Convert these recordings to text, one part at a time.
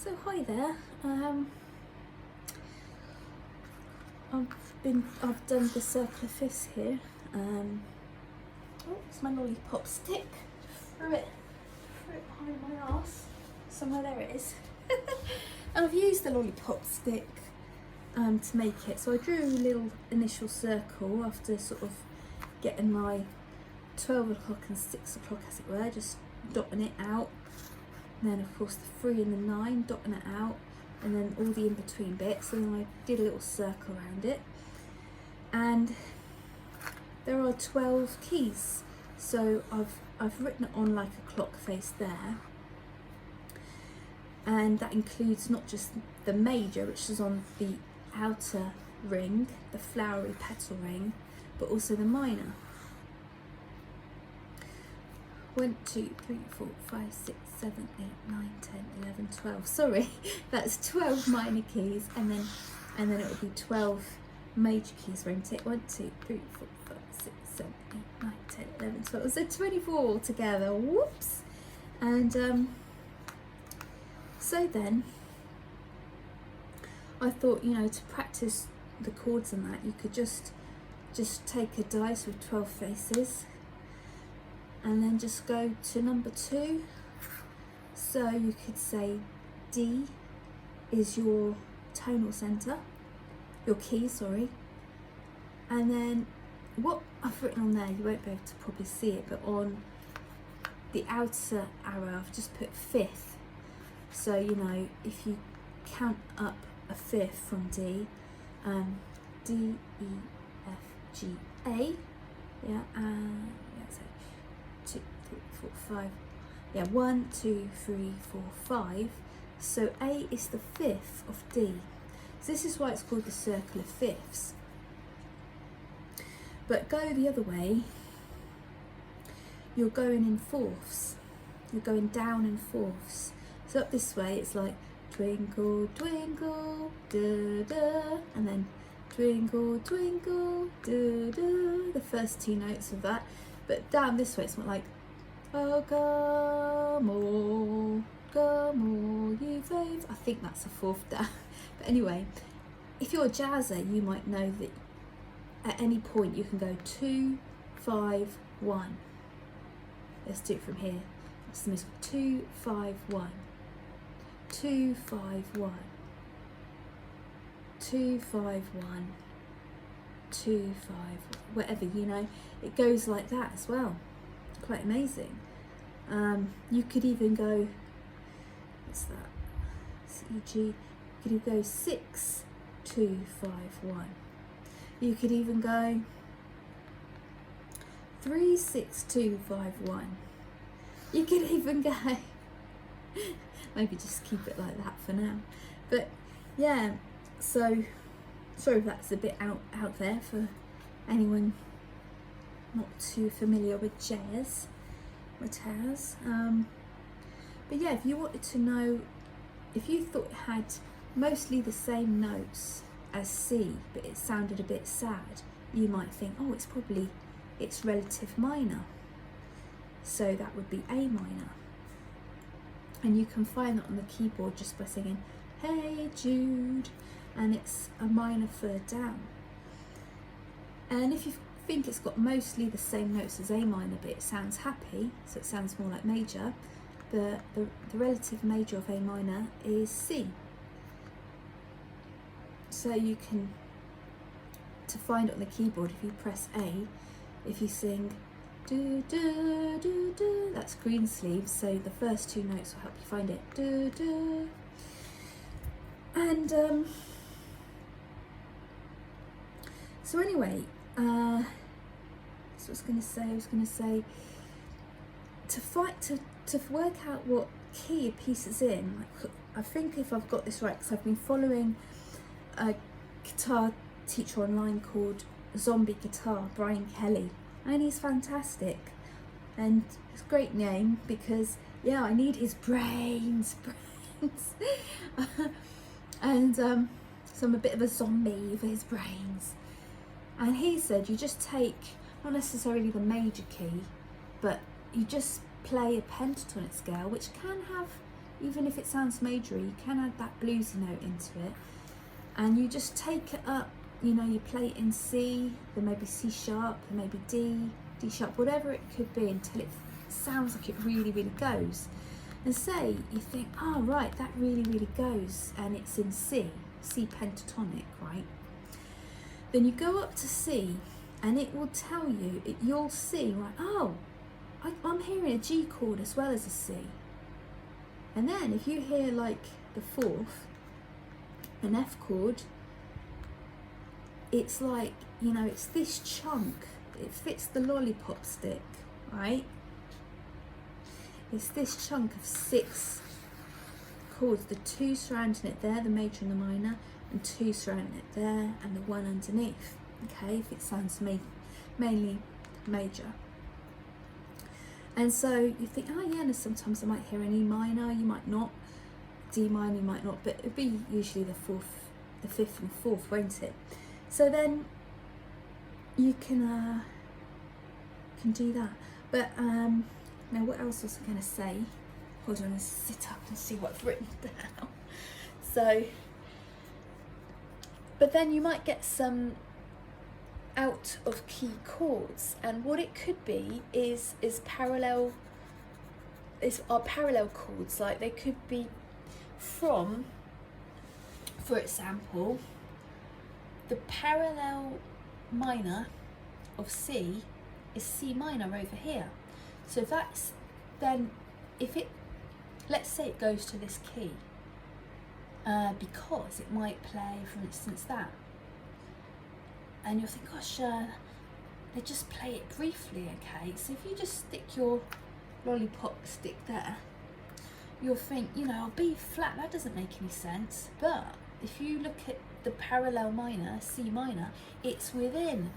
So hi there. I've done the circle of fifths here. Oh, it's my lollipop stick. Threw it behind my arse. Somewhere there it is. And I've used the lollipop stick to make it. So I drew a little initial circle after sort of getting my 12 o'clock and 6 o'clock, as it were, just dotting it out. And then of course the 3 and the 9, dotting it out, and then all the in-between bits, and then I did a little circle around it. And there are 12 keys, so I've written it on like a clock face there, and that includes not just the major, which is on the outer ring, the flowery petal ring, but also the minor. 1, 2, 3, 4, 5, 6, 7, 8, 9, 10, 11, 12. Sorry, that's 12 minor keys, and then it will be 12 major keys, won't it? 1, 2, 3, 4, 5, 6, 7, 8, 9, 10, 11, 12. So 24 altogether. Whoops. And so then I thought, you know, to practice the chords and that, you could just take a dice with 12 faces, and then just go to number 2. So you could say D is your tonal center, your key, sorry. And then what I've written on there, you won't be able to probably see it, but on the outer arrow I've just put 5th. So, you know, if you count up a 5th from D, D, E, F, G, A, yeah, so 2, 3, 4, 5. Yeah, 1, 2, 3, 4, 5. So A is the 5th of D. So this is why it's called the circle of fifths. But go the other way, you're going in fourths. You're going down in fourths. So up this way, it's like twinkle, twinkle, da da, and then twinkle, twinkle, da da. The first 2 notes of that. But down this way, it's not like, oh, come all you faith. I think that's a 4th down. But anyway, if you're a jazzer, you might know that at any point you can go 2, 5, 1. Let's do it from here. That's the most 2, 5, 1. 2, 5, 1. 2, 5, 1. 2, 5, whatever, you know, it goes like that as well. Quite amazing. You could even go, what's that? C, G. You could even go 6, 2, 5, 1. You could even go 3, 6, 2, 5, 1. You could even go, maybe just keep it like that for now. But yeah, so sorry if that's a bit out there for anyone not too familiar with jazz. But yeah, if you wanted to know, if you thought it had mostly the same notes as C, but it sounded a bit sad, you might think, oh, it's relative minor. So that would be A minor. And you can find that on the keyboard just by singing, Hey Jude, and it's a minor 3rd down. And if you think it's got mostly the same notes as A minor, but it sounds happy, so it sounds more like major, the relative major of A minor is C. So you can, to find it on the keyboard, if you press A, if you sing do do do do, that's green sleeves, so the first 2 notes will help you find it. Do do. And so anyway, so I was going to say to work out what key a piece is in. I think if I've got this right, because I've been following a guitar teacher online called ZombieGuitar, Brian Kelly, and he's fantastic, and it's a great name because yeah, I need his brains. And so I'm a bit of a zombie for his brains. And he said you just take, not necessarily the major key, but you just play a pentatonic scale, which can have even if it sounds majory, you can add that bluesy note into it, and you just take it up. You know, you play it in C, then maybe C sharp, then maybe D, D sharp, whatever it could be, until it sounds like it really, really goes. And say you think, oh right, that really, really goes, and it's in C, C pentatonic, right? Then you go up to C, and it will tell you, you'll see, right, oh, I'm hearing a G chord as well as a C. And then if you hear like the fourth, an F chord, it's like, you know, it's this chunk, it fits the lollipop stick, right? It's this chunk of 6 chords, the 2 surrounding it there, the major and the minor, and 2 surrounding it there, and the 1 underneath, okay, if it sounds mainly major. And so you think, oh yeah, and sometimes I might hear an E minor, you might not, D minor, you might not, but it'd be usually the 5th and 4th, won't it? So then you can do that. But now what else was I going to say? Hold on, let's sit up and see what I've written down. So, but then you might get some out of key chords, and what it could be is parallel, are parallel chords. Like they could be from, for example, the parallel minor of C is C minor over here. So that's then, if it, let's say it goes to this key, because it might play, for instance, that, and you'll think, gosh, they just play it briefly, okay? So if you just stick your lollipop stick there, you'll think, you know, B flat, that doesn't make any sense. But if you look at the parallel minor, C minor, it's within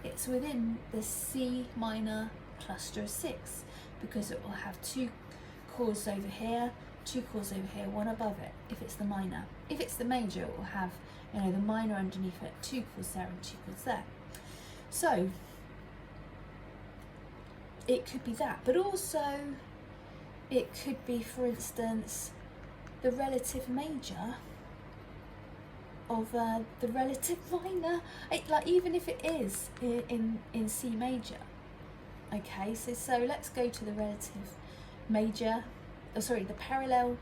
the C minor cluster of 6, because it will have 2 chords over here, 2 chords over here, 1 above it, if it's the minor. If it's the major, it will have, you know, the minor underneath it, 2 chords there and 2 chords there. So it could be that, but also it could be, for instance, the relative major of the relative minor, like even if it is in C major. Okay, so let's go to the relative major, the parallel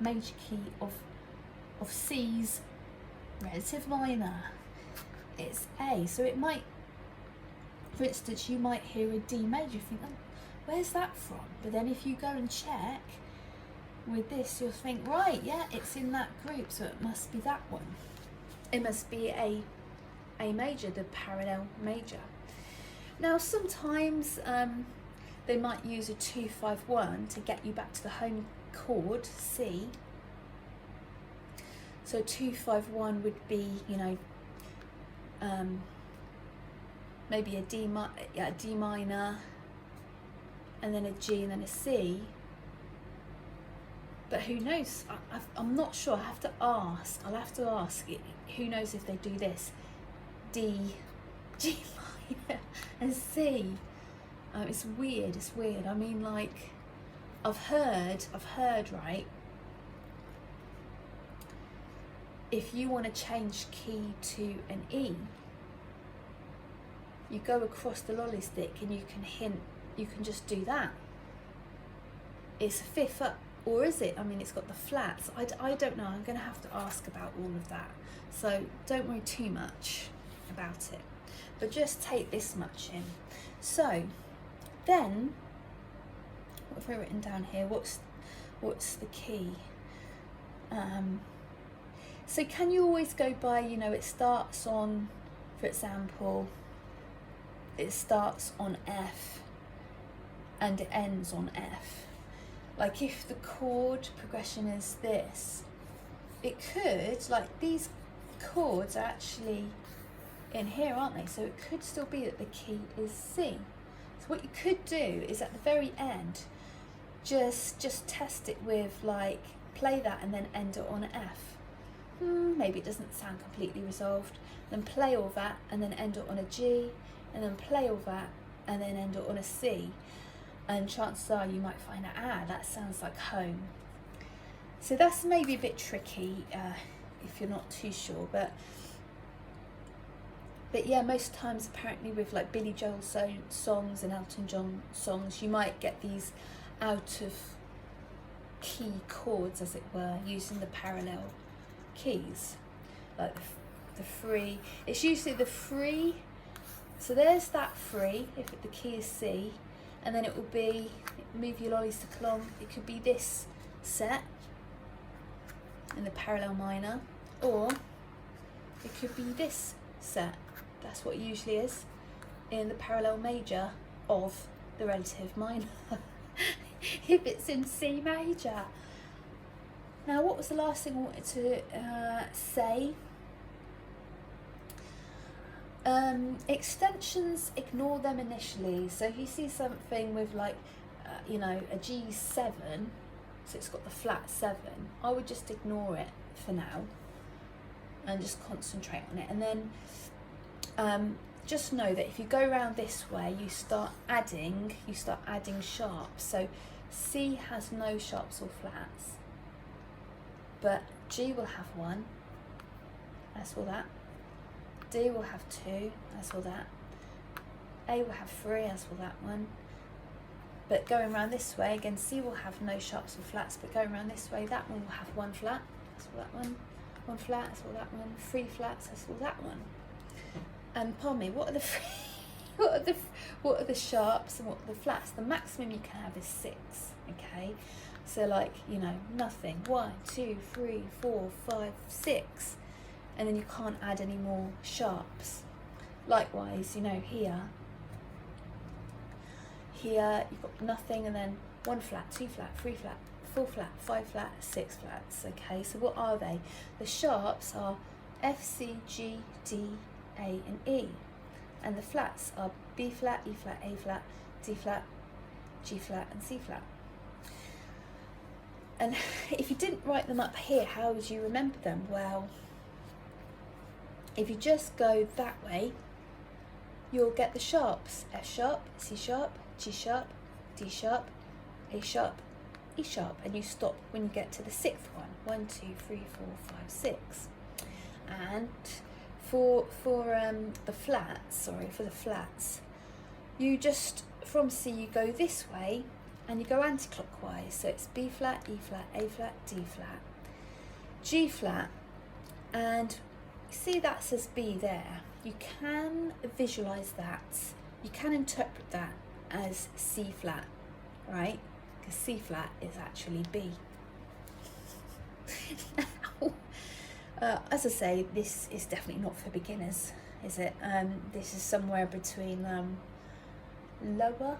major key of C's relative minor. It's A, so it might, for instance, you might hear a D major, think, oh, where's that from? But then if you go and check with this, you'll think, right, yeah, it's in that group, so it must be that one. It must be a major, the parallel major. Now sometimes they might use a 2-5-1 to get you back to the home chord, C. So 2-5-1 would be, you know, maybe a D minor, and then a G, and then a C. But who knows? I'm not sure. I have to ask. I'll have to ask. Who knows if they do this? D, G minor, and C. It's weird. It's weird. I mean, like, I've heard, right? If you want to change key to an E, you go across the lolly stick and you can just do that. It's a 5th up, or is it? I mean, it's got the flats. I don't know. I'm going to have to ask about all of that. So don't worry too much about it, but just take this much in. So then, what have I written down here? What's the key? So can you always go by, you know, it starts on, for example, it starts on F and it ends on F. Like if the chord progression is this, it could, like these chords are actually in here, aren't they? So it could still be that the key is C. So what you could do is at the very end, just test it with, like, play that and then end it on an F. Maybe it doesn't sound completely resolved. Then play all that and then end it on a G, and then play all that and then end it on a C. And chances are you might find out, that sounds like home. So that's maybe a bit tricky if you're not too sure, but yeah, most times apparently with like Billy Joel songs and Elton John songs, you might get these out of key chords, as it were, using the parallel keys, like the free. It's usually the free, so there's that free if the key is C, and then it will be, move your lolly stick along, it could be this set in the parallel minor, or it could be this set. That's what it usually is in the parallel major of the relative minor if it's in C major. Now, what was the last thing I wanted to say? Extensions, ignore them initially. So if you see something with like you know, a G7, so it's got the flat 7, I would just ignore it for now and just concentrate on it. And then just know that if you go around this way, you start adding sharps. So C has no sharps or flats, but G will have 1, that's all that. D will have 2, that's all that. A will have 3, that's all that one. But going around this way, again, C will have no sharps or flats, but going around this way, that one will have 1 flat, that's all that one. 1 flat, that's all that one. 3 flats, that's all that one. And pardon me, what are the what are the sharps and what are the flats? The maximum you can have is 6, okay? So like, you know, nothing. 1, 2, 3, 4, 5, 6. And then you can't add any more sharps. Likewise, you know, here you've got nothing, and then 1 flat, 2 flat, 3 flat, 4 flat, 5 flat, 6 flats, okay? So what are they? The sharps are F, C, G, D, A and E, and the flats are B flat, E flat, A flat, D flat, G flat and C flat. And if you didn't write them up here, how would you remember them? Well, if you just go that way, you'll get the sharps: F sharp, C sharp, G sharp, D sharp, A sharp, E sharp, and you stop when you get to the 6th one. 1, 2, 3, 4, 5, 6. And for the flats, you just, from C you go this way and you go anti-clockwise. So it's B flat, E flat, A flat, D flat, G flat, and you see that says B there. You can visualize that, you can interpret that as C flat, right? Because C flat is actually B. As I say, this is definitely not for beginners, is it? This is somewhere between lower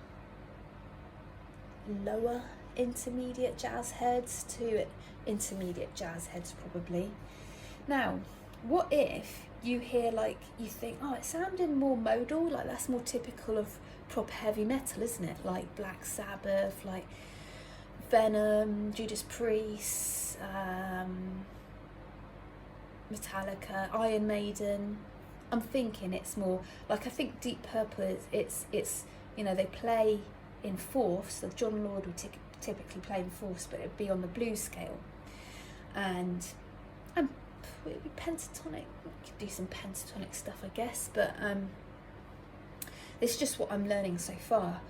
intermediate jazz heads to intermediate jazz heads probably. Now, what if you hear, like, you think, oh, it sounded more modal, like that's more typical of proper heavy metal, isn't it? Like Black Sabbath, like Venom, Judas Priest, Metallica, Iron Maiden. I'm thinking it's more like, I think Deep Purple is it's you know, they play in fourths, so John Lord would typically play in fourths, but it'd be on the blues scale, and it'd be pentatonic. We could do some pentatonic stuff, I guess, but it's just what I'm learning so far.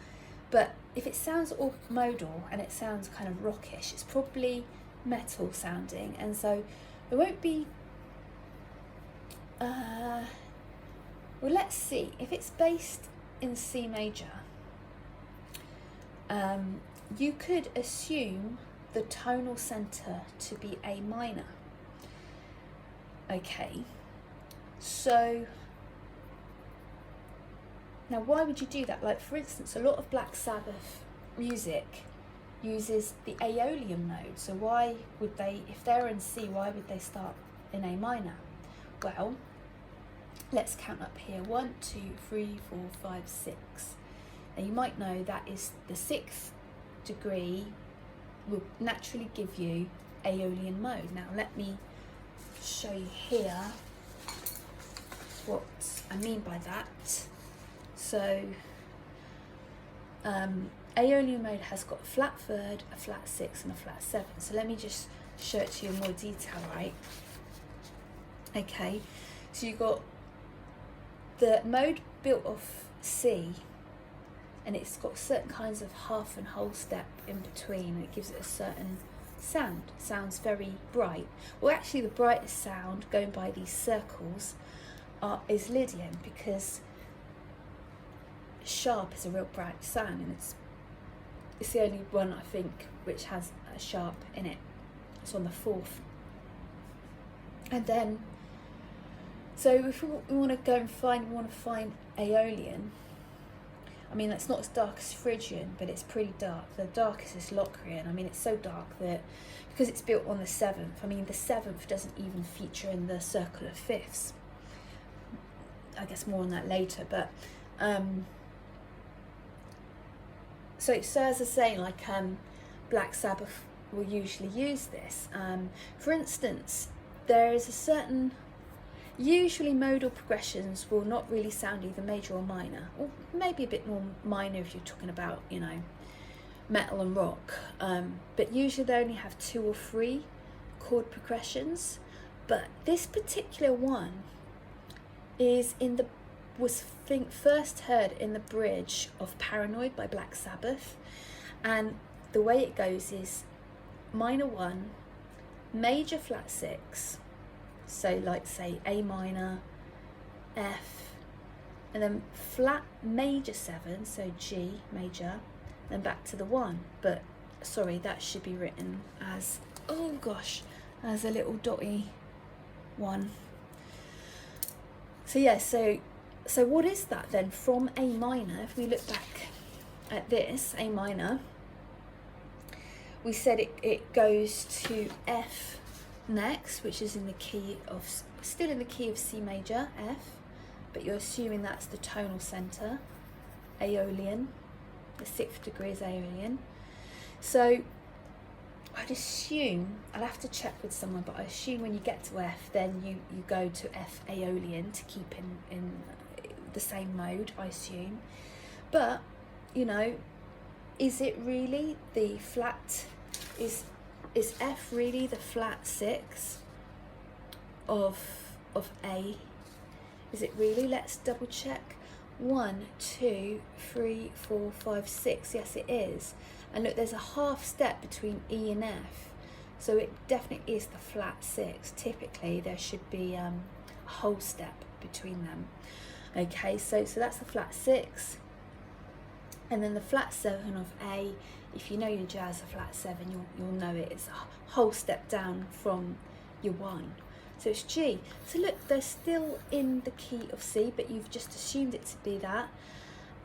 But if it sounds all modal and it sounds kind of rockish, it's probably metal sounding, and so there won't be well, let's see, if it's based in C major, you could assume the tonal center to be A minor. Okay, so now why would you do that? Like, for instance, a lot of Black Sabbath music uses the Aeolian mode, so why would they, if they're in C, why would they start in A minor? Well, let's count up here. 1, 2, 3, 4, 5, 6. Now you might know that is the 6th degree will naturally give you Aeolian mode. Now let me show you here what I mean by that. So Aeolian mode has got a flat third, a flat sixth, and a flat seventh. So let me just show it to you in more detail, right? Okay, so you've got the mode built off C, and it's got certain kinds of half and whole step in between. It gives it a certain sound. It sounds very bright. Well, actually, the brightest sound, going by these circles, is Lydian, because sharp is a real bright sound, and it's the only one, I think, which has a sharp in it. It's on the fourth. And then, so if we want to go and find Aeolian, I mean, it's not as dark as Phrygian, but it's pretty dark. The darkest is Locrian. I mean, it's so dark that, because it's built on the seventh, I mean, the seventh doesn't even feature in the circle of fifths. I guess more on that later, but so as I was saying, like Black Sabbath will usually use this. For instance, there is a certain, usually modal progressions will not really sound either major or minor, or maybe a bit more minor if you're talking about, you know, metal and rock, but usually they only have 2 or 3 chord progressions. But this particular one was first heard in the bridge of Paranoid by Black Sabbath, and the way it goes is minor 1, major flat 6, so like say A minor, F, and then flat major 7, so G major, then back to the 1. But sorry, that should be written as, oh gosh, as a little dotty 1. So yeah, so what is that then from A minor? If we look back at this, A minor, we said it goes to F next, which is in the key of, still in the key of C major, F, but you're assuming that's the tonal center, Aeolian, the 6th degree is Aeolian. So I'd assume, I'll have to check with someone, but I assume when you get to F, then you go to F Aeolian to keep in the same mode, I assume. But, you know, is it really the flat, is F really the flat 6 of A? Is it really? Let's double check. 1, 2, 3, 4, 5, 6. Yes, it is. And look, there's a half step between E and F, so it definitely is the flat 6. Typically, there should be a whole step between them. Okay, so that's the flat 6, and then the flat 7 of A. If you know your jazz, a flat 7, you'll know it. It's a whole step down from your 1. So it's G. So look, they're still in the key of C, but you've just assumed it to be that.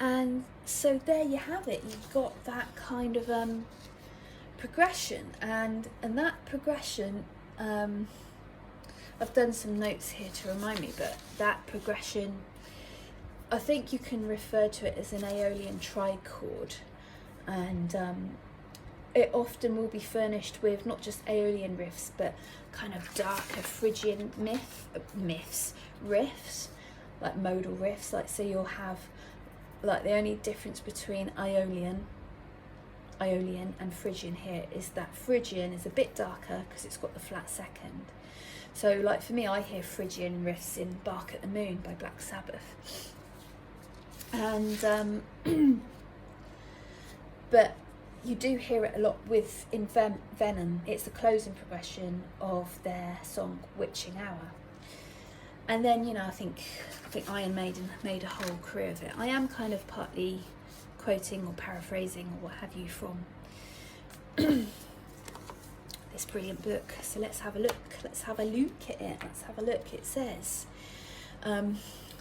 And so there you have it. You've got that kind of progression, and that progression, I've done some notes here to remind me, but that progression, I think you can refer to it as an Aeolian trichord, and it often will be furnished with not just Aeolian riffs, but kind of darker Phrygian riffs, like modal riffs. Like, so you'll have, like, the only difference between Aeolian and Phrygian here is that Phrygian is a bit darker because it's got the flat 2nd. So, like, for me, I hear Phrygian riffs in Bark at the Moon by Black Sabbath. And but you do hear it a lot in Venom. It's the closing progression of their song Witching Hour. And then, you know, I think Iron Maiden made a whole career of it. I am kind of partly quoting or paraphrasing or what have you from this brilliant book. So let's have a look. Let's have a look at it. Let's have a look. It says,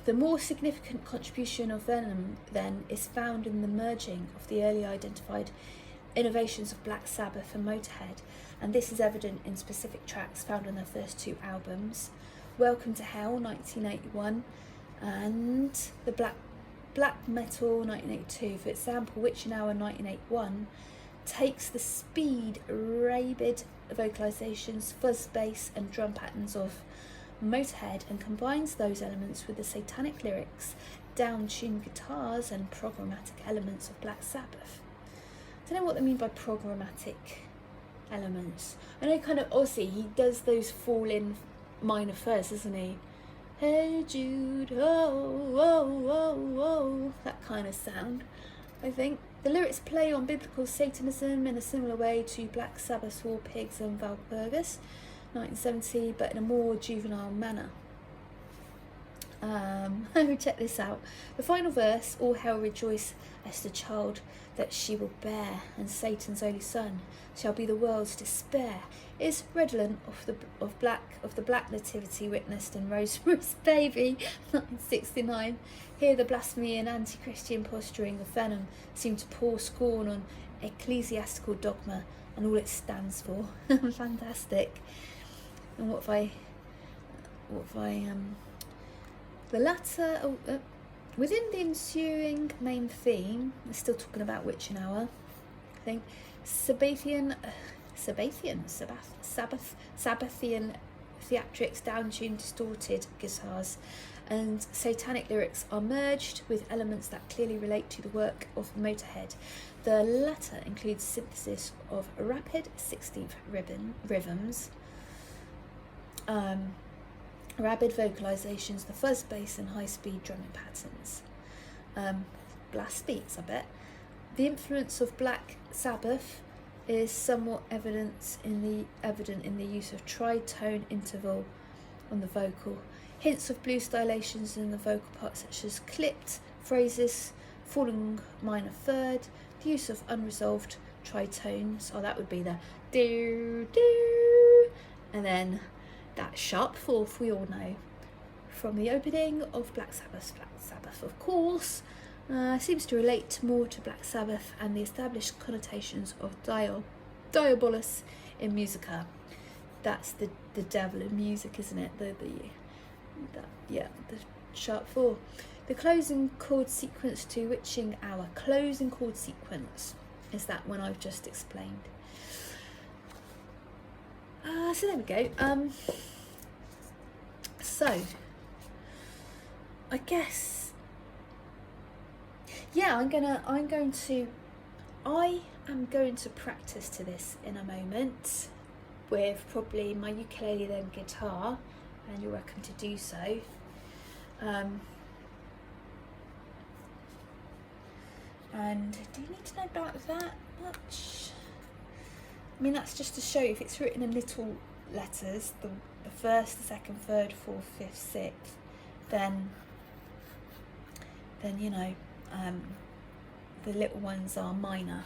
the more significant contribution of Venom, then, is found in the merging of the early identified innovations of Black Sabbath and Motorhead, and this is evident in specific tracks found on their first 2 albums, Welcome to Hell, 1981, and the Black Metal, 1982. For example, Witching Hour, 1981, takes the speed, rabid vocalizations, fuzz bass and drum patterns of Motorhead and combines those elements with the satanic lyrics, down-tuned guitars and programmatic elements of Black Sabbath. don't know what they mean by programmatic elements. I know kind of obviously he does those fall in minor first, doesn't he? Hey Jude, oh, oh, oh, oh, that kind of sound, I think. The lyrics play on biblical Satanism in a similar way to Black Sabbath's War Pigs and Valpurgis, 1970, but in a more juvenile manner. Check this out. The final verse, all hell rejoice as the child that she will bear, and Satan's only son shall be the world's despair, is redolent of the black nativity witnessed in Rosemary's Baby, 1969. Here the blasphemy and anti-Christian posturing of venom seem to pour scorn on ecclesiastical dogma and all it stands for. Fantastic. And what if I the latter, within the ensuing main theme, we're still talking about Witching Hour, I think, Sabbathian theatrics, down-tuned, distorted guitars, and satanic lyrics are merged with elements that clearly relate to the work of Motorhead. The latter includes synthesis of rapid 16th rhythms, rapid vocalizations, the fuzz bass and high-speed drumming patterns. Blast beats, I bet. The influence of Black Sabbath is somewhat evident in the use of tritone interval on the vocal. Hints of blues stylations in the vocal parts, such as clipped phrases, falling minor third, the use of unresolved tritones. Oh, that would be the do do, and then that sharp fourth we all know from the opening of Black Sabbath. Black Sabbath, of course, seems to relate more to Black Sabbath and the established connotations of diabolus in musica. That's the devil in music, isn't it? The sharp four. The closing chord sequence to Witching Hour. Closing chord sequence is that one I've just explained. So there we go. So I guess, yeah, I am going to practice to this in a moment with probably my ukulele then guitar, and you're welcome to do so. And do you need to know about that much? I mean, that's just to show you if it's written in little letters, the first, the second, third, fourth, fifth, sixth, then you know, the little ones are minor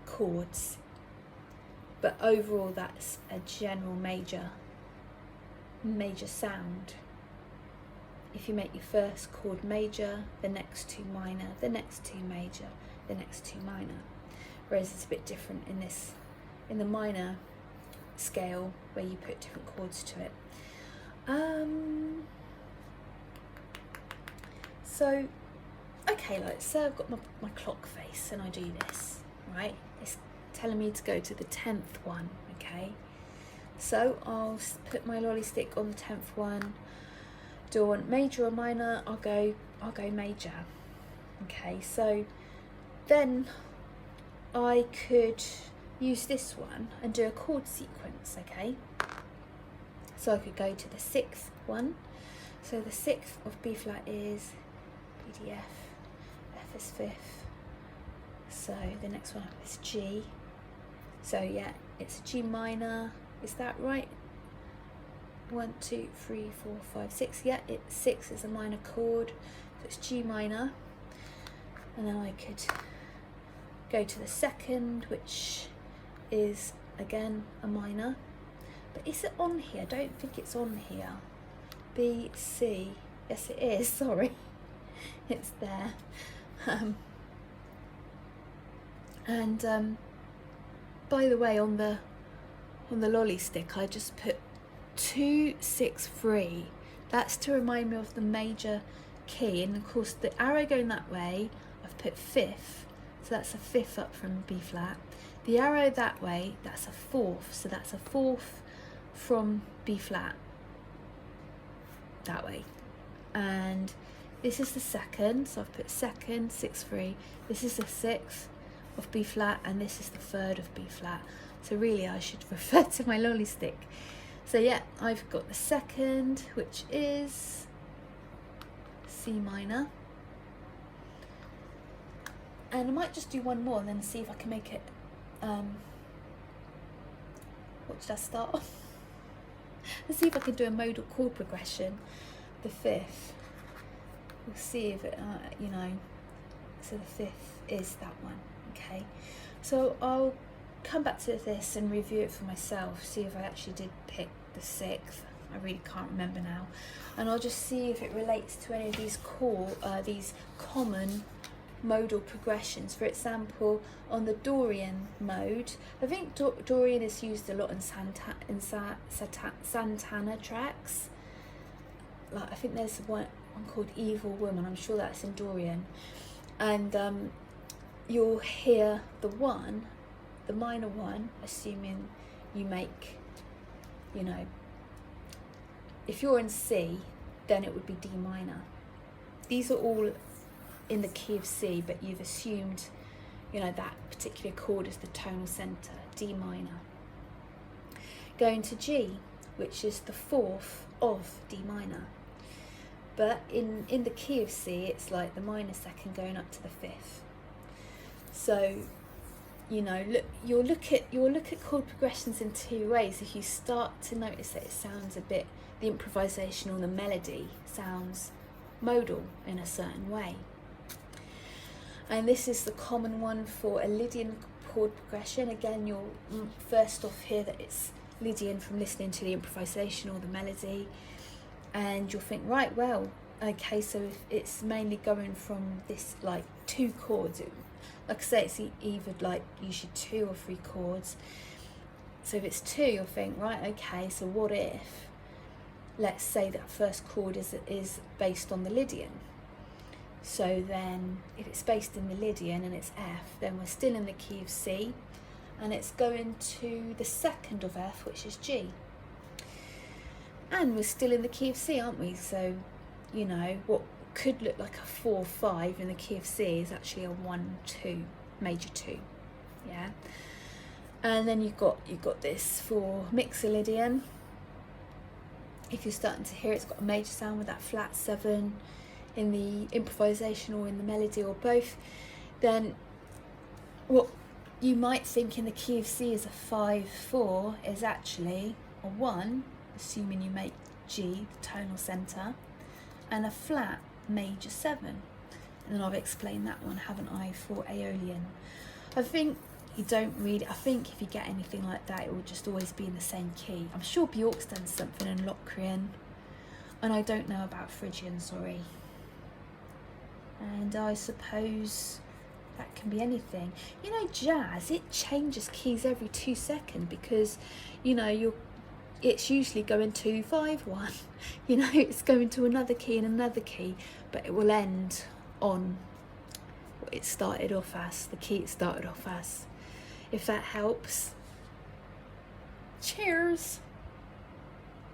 chords, but overall that's a general major sound. If you make your first chord major, the next two minor, the next two major, the next two minor, whereas it's a bit different in the minor scale where you put different chords to it. So okay, like, so I've got my clock face and I do this, right? It's telling me to go to the 10th one, okay? So I'll put my lolly stick on the 10th one. Do I want major or minor? I'll go major. Okay, so then I could use this one and do a chord sequence, okay? So I could go to the 6th one. So the 6th of B flat is B, D, F, F is 5th. So the next one up is G. So yeah, it's a G minor. Is that right? 1, 2, 3, 4, 5, 6. Yeah, 6 is a minor chord. So it's G minor. And then I could go to the 2nd, which is again a minor. But is it on here? I don't think it's on here. B, C. Yes, it is. Sorry. It's there. By the way, on the lolly stick, I just put 2, 6, 3. That's to remind me of the major key, and of course the arrow going that way, I've put 5th, so that's a 5th up from B flat. The arrow that way, that's a 4th, so that's a 4th from B flat that way. And this is the 2nd, so I've put 2nd, 6, 3. This is the 6th, of B flat, and this is the third of B flat. So really I should refer to my lolly stick. So yeah, I've got the second, which is C minor. And I might just do one more and then see if I can make it, what did I start off? Let's see if I can do a modal chord progression, the fifth. We'll see if it, you know, so the fifth is that one, okay? So I'll come back to this and review it for myself, see if I actually did pick the sixth. I really can't remember now. And I'll just see if it relates to any of these these common modal progressions. For example, on the Dorian mode, I think Dorian is used a lot in Santana tracks. Like I think there's one called Evil Woman, I'm sure that's in Dorian. And you'll hear the minor one, assuming you make, you know, if you're in C, then it would be D minor. These are all in the key of C, but you've assumed, you know, that particular chord is the tonal center, D minor. Going to G, which is the fourth of D minor. But in the key of C, it's like the minor second going up to the fifth. So, you know, you'll look at chord progressions in two ways. If you start to notice that it sounds a bit, the improvisation or the melody sounds modal in a certain way. And this is the common one for a Lydian chord progression. Again, you'll first off hear that it's Lydian from listening to the improvisation or the melody, and you'll think, right, well, okay, so if it's mainly going from this, like, two chords, like I say, it's either like usually 2 or 3 chords. So if it's 2, you'll think, right, okay, so what if, let's say that first chord is based on the Lydian. So then if it's based in the Lydian and it's F, then we're still in the key of C, and it's going to the second of F, which is G. And we're still in the key of C, aren't we? So, you know, what could look like a 4-5 in the key of C is actually a 1-2, major 2, yeah. And then you've got this for Mixolydian. If you're starting to hear it's got a major sound with that flat 7 in the improvisation or in the melody or both, then what you might think in the key of C is a 5-4 is actually a 1, assuming you make G the tonal center, and a flat major 7. And then I've explained that one, haven't I, for Aeolian. I think you don't really, I think if you get anything like that, it will just always be in the same key. I'm sure Bjork's done something in Locrian, and I don't know about Phrygian, sorry. And I suppose that can be anything. You know, jazz, it changes keys every 2 seconds because, you know, it's usually going 2, 5, 1. You know, it's going to another key and another key, but it will end on what it started off as, the key it started off as. If that helps. Cheers.